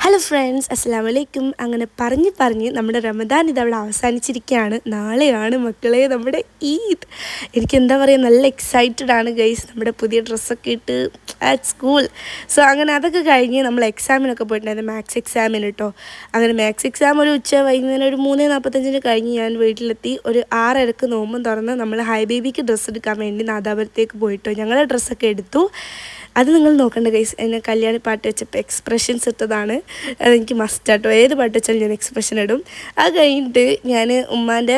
Hello friends, അസ്സലാമു അലൈക്കും. അങ്ങനെ പറഞ്ഞ് നമ്മുടെ റമദാൻ ഇതവിടെ അവസാനിച്ചിരിക്കുകയാണ്. നാളെയാണ് മക്കളെ നമ്മുടെ ഈദ്. എനിക്കെന്താ പറയുക, നല്ല എക്സൈറ്റഡ് ആണ് ഗൈസ്. നമ്മുടെ പുതിയ ഡ്രസ്സൊക്കെ ഇട്ട് അറ്റ് സ്കൂൾ. സോ അങ്ങനെ അതൊക്കെ കഴിഞ്ഞ് നമ്മൾ എക്സാമിനൊക്കെ പോയിട്ടുണ്ടായിരുന്നു, മാത്സ് എക്സാമിന് കേട്ടോ. അങ്ങനെ മാത്സ് എക്സാം ഒരു വൈകുന്നേരം ഒരു 3:45 കഴിഞ്ഞ് ഞാൻ വീട്ടിലെത്തി. ഒരു 6:30 നോമ്പും തുറന്ന് നമ്മൾ ഹൈ ബേബിക്ക് ഡ്രസ്സ് എടുക്കാൻ വേണ്ടി നാദാപുരത്തേക്ക് പോയിട്ടോ. ഞങ്ങളുടെ ഡ്രസ്സൊക്കെ എടുത്തു. അത് നിങ്ങൾ നോക്കണ്ട ഗൈസ്, എന്നെ കല്യാണി പാട്ട് വെച്ചപ്പോൾ എക്സ്പ്രഷൻസ് ഇട്ടതാണ്. അതെനിക്ക് മസ്റ്റാട്ടോ, ഏത് പാട്ട് വെച്ചാലും ഞാൻ എക്സ്പ്രഷൻ ഇടും. അത് കഴിഞ്ഞിട്ട് ഞാൻ ഉമ്മാൻ്റെ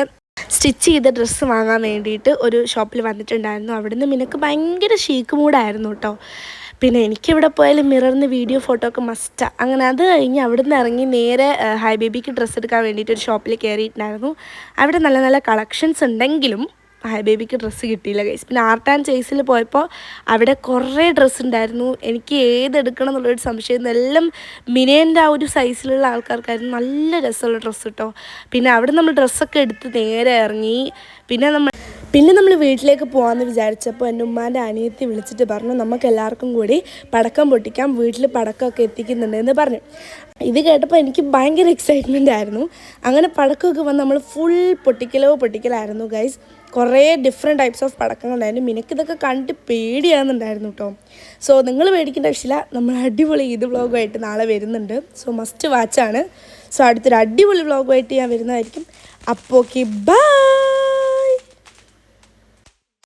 സ്റ്റിച്ച് ചെയ്ത ഡ്രസ്സ് വാങ്ങാൻ വേണ്ടിയിട്ട് ഒരു ഷോപ്പിൽ വന്നിട്ടുണ്ടായിരുന്നു. അവിടുന്ന് നിനക്ക് ഭയങ്കര ഷീക്ക് മൂഡായിരുന്നു കേട്ടോ. പിന്നെ എനിക്കിവിടെ പോയാലും മിററിന് വീഡിയോ ഫോട്ടോ ഒക്കെ മസ്റ്റാണ്. അങ്ങനെ അത് കഴിഞ്ഞ് അവിടുന്ന് ഇറങ്ങി നേരെ ഹൈ ബേബിക്ക് ഡ്രസ്സ് എടുക്കാൻ വേണ്ടിയിട്ട് ഒരു ഷോപ്പിൽ കയറിയിട്ടുണ്ടായിരുന്നു. അവിടെ നല്ല നല്ല കളക്ഷൻസ് ഉണ്ടെങ്കിലും ഹൈ ബേബിക്ക് ഡ്രസ്സ് കിട്ടിയില്ല ഗൈസ്. പിന്നെ ആർട്ട് ആൻഡ് ചേസിൽ പോയപ്പോൾ അവിടെ കുറേ ഡ്രസ്സ് ഉണ്ടായിരുന്നു. എനിക്ക് ഏതെടുക്കണം എന്നുള്ളൊരു സംശയം. എല്ലാം മിനേൻ്റെ ആ ഒരു സൈസിലുള്ള ആൾക്കാർക്കായിരുന്നു നല്ല രസമുള്ള ഡ്രസ്സ് കേട്ടോ. പിന്നെ അവിടെ നമ്മൾ ഡ്രസ്സൊക്കെ എടുത്ത് നേരെ ഇറങ്ങി. പിന്നെ നമ്മൾ വീട്ടിലേക്ക് പോകാമെന്ന് വിചാരിച്ചപ്പോൾ എൻ്റെ ഉമ്മാൻ്റെ അനിയത്തി വിളിച്ചിട്ട് പറഞ്ഞു, നമുക്ക് എല്ലാവർക്കും കൂടി പടക്കം പൊട്ടിക്കാം, വീട്ടിൽ പടക്കമൊക്കെ എത്തിക്കുന്നുണ്ട് എന്ന് പറഞ്ഞു. ഇത് കേട്ടപ്പോൾ എനിക്ക് ഭയങ്കര എക്സൈറ്റ്മെൻ്റ് ആയിരുന്നു. അങ്ങനെ പടക്കമൊക്കെ വന്ന് നമ്മൾ ഫുൾ പൊട്ടിക്കലായിരുന്നു ഗൈസ്. കുറേ ഡിഫറെൻറ്റ് ടൈപ്സ് ഓഫ് പടക്കങ്ങളുണ്ടായിരുന്നു. എനിക്കിതൊക്കെ കണ്ട് പേടിയാകുന്നുണ്ടായിരുന്നു കേട്ടോ. സോ നിങ്ങൾ പേടിക്കേണ്ട ആവശ്യമില്ല, നമ്മൾ അടിപൊളി ഈദ് വ്ളോഗുമായിട്ട് നാളെ വരുന്നുണ്ട്. So must വാച്ചാണ്. സോ അടുത്തൊരു അടിപൊളി വ്ളോഗുമായിട്ട് ഞാൻ വരുന്നതായിരിക്കും. അപ്പോൾ ഓക്കെ, ബൈ.